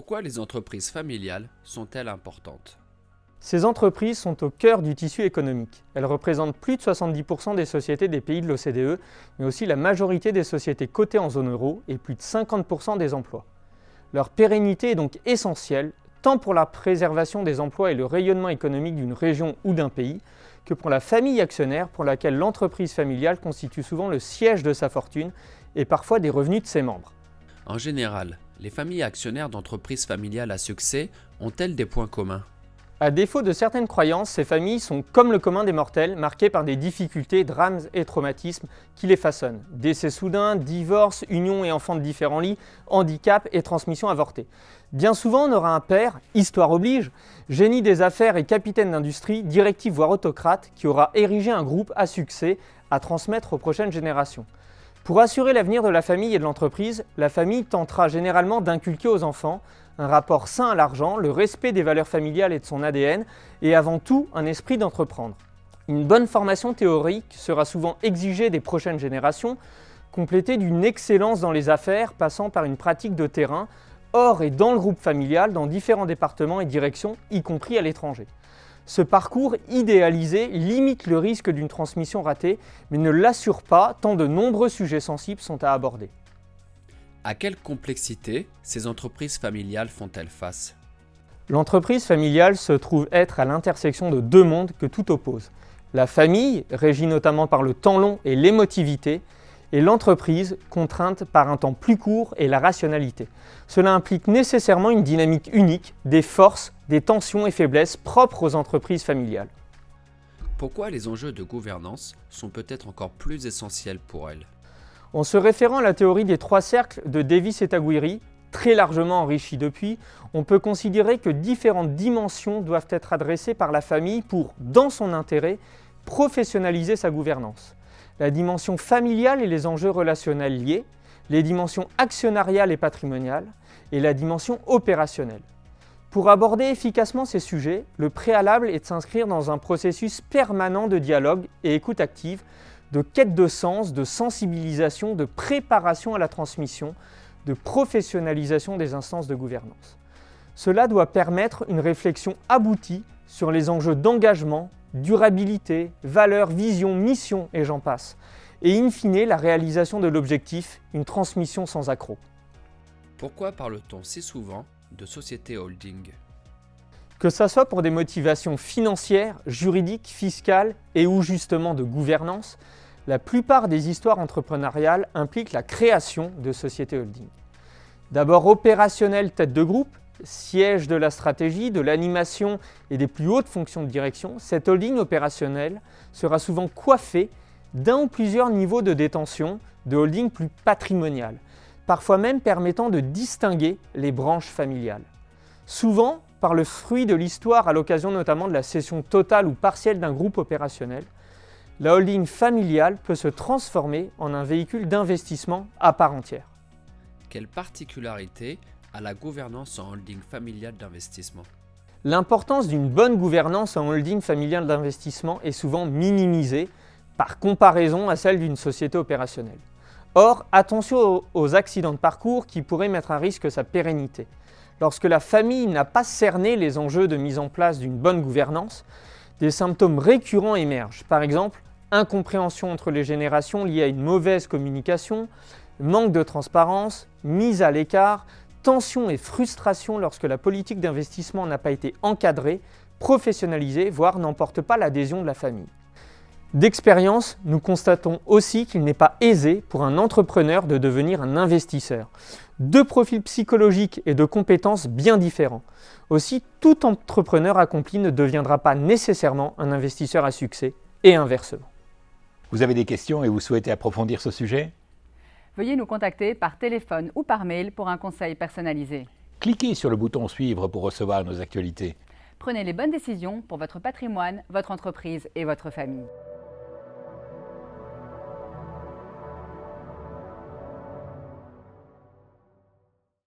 Pourquoi les entreprises familiales sont-elles importantes? Ces entreprises sont au cœur du tissu économique. Elles représentent plus de 70% des sociétés des pays de l'OCDE, mais aussi la majorité des sociétés cotées en zone euro et plus de 50% des emplois. Leur pérennité est donc essentielle, tant pour la préservation des emplois et le rayonnement économique d'une région ou d'un pays, que pour la famille actionnaire pour laquelle l'entreprise familiale constitue souvent le siège de sa fortune et parfois des revenus de ses membres. En général, les familles actionnaires d'entreprises familiales à succès ont-elles des points communs? À défaut de certaines croyances, ces familles sont comme le commun des mortels, marquées par des difficultés, drames et traumatismes qui les façonnent. Décès soudains, divorces, unions et enfants de différents lits, handicap et transmission avortée. Bien souvent, on aura un père, histoire oblige, génie des affaires et capitaine d'industrie, directif voire autocrate, qui aura érigé un groupe à succès à transmettre aux prochaines générations. Pour assurer l'avenir de la famille et de l'entreprise, la famille tentera généralement d'inculquer aux enfants un rapport sain à l'argent, le respect des valeurs familiales et de son ADN, et avant tout un esprit d'entreprendre. Une bonne formation théorique sera souvent exigée des prochaines générations, complétée d'une excellence dans les affaires passant par une pratique de terrain, hors et dans le groupe familial, dans différents départements et directions, y compris à l'étranger. Ce parcours idéalisé limite le risque d'une transmission ratée, mais ne l'assure pas tant de nombreux sujets sensibles sont à aborder. À quelle complexité ces entreprises familiales font-elles face? L'entreprise familiale se trouve être à l'intersection de deux mondes que tout oppose. La famille, régie notamment par le temps long et l'émotivité, et l'entreprise, contrainte par un temps plus court et la rationalité. Cela implique nécessairement une dynamique unique, des forces, des tensions et faiblesses propres aux entreprises familiales. Pourquoi les enjeux de gouvernance sont peut-être encore plus essentiels pour elles? En se référant à la théorie des trois cercles de Davis et Taguiri, très largement enrichie depuis, on peut considérer que différentes dimensions doivent être adressées par la famille pour, dans son intérêt, professionnaliser sa gouvernance. La dimension familiale et les enjeux relationnels liés, les dimensions actionnariales et patrimoniales, et la dimension opérationnelle. Pour aborder efficacement ces sujets, le préalable est de s'inscrire dans un processus permanent de dialogue et écoute active, de quête de sens, de sensibilisation, de préparation à la transmission, de professionnalisation des instances de gouvernance. Cela doit permettre une réflexion aboutie sur les enjeux d'engagement, durabilité, valeur, vision, mission et j'en passe, et in fine la réalisation de l'objectif, une transmission sans accroc. Pourquoi parle-t-on si souvent de société holding? Que ce soit pour des motivations financières, juridiques, fiscales et ou justement de gouvernance, la plupart des histoires entrepreneuriales impliquent la création de sociétés holding. D'abord opérationnelle tête de groupe, siège de la stratégie, de l'animation et des plus hautes fonctions de direction, cette holding opérationnelle sera souvent coiffée d'un ou plusieurs niveaux de détention de holding plus patrimonial, parfois même permettant de distinguer les branches familiales. Souvent, par le fruit de l'histoire à l'occasion notamment de la cession totale ou partielle d'un groupe opérationnel, la holding familiale peut se transformer en un véhicule d'investissement à part entière. Quelle particularité a la gouvernance en holding familiale d'investissement? L'importance d'une bonne gouvernance en holding familiale d'investissement est souvent minimisée par comparaison à celle d'une société opérationnelle. Or, attention aux accidents de parcours qui pourraient mettre à risque sa pérennité. Lorsque la famille n'a pas cerné les enjeux de mise en place d'une bonne gouvernance, des symptômes récurrents émergent. Par exemple, incompréhension entre les générations liée à une mauvaise communication, manque de transparence, mise à l'écart, tension et frustration lorsque la politique d'investissement n'a pas été encadrée, professionnalisée, voire n'emporte pas l'adhésion de la famille. D'expérience, nous constatons aussi qu'il n'est pas aisé pour un entrepreneur de devenir un investisseur. Deux profils psychologiques et de compétences bien différents. Aussi, tout entrepreneur accompli ne deviendra pas nécessairement un investisseur à succès et inversement. Vous avez des questions et vous souhaitez approfondir ce sujet? Veuillez nous contacter par téléphone ou par mail pour un conseil personnalisé. Cliquez sur le bouton Suivre pour recevoir nos actualités. Prenez les bonnes décisions pour votre patrimoine, votre entreprise et votre famille.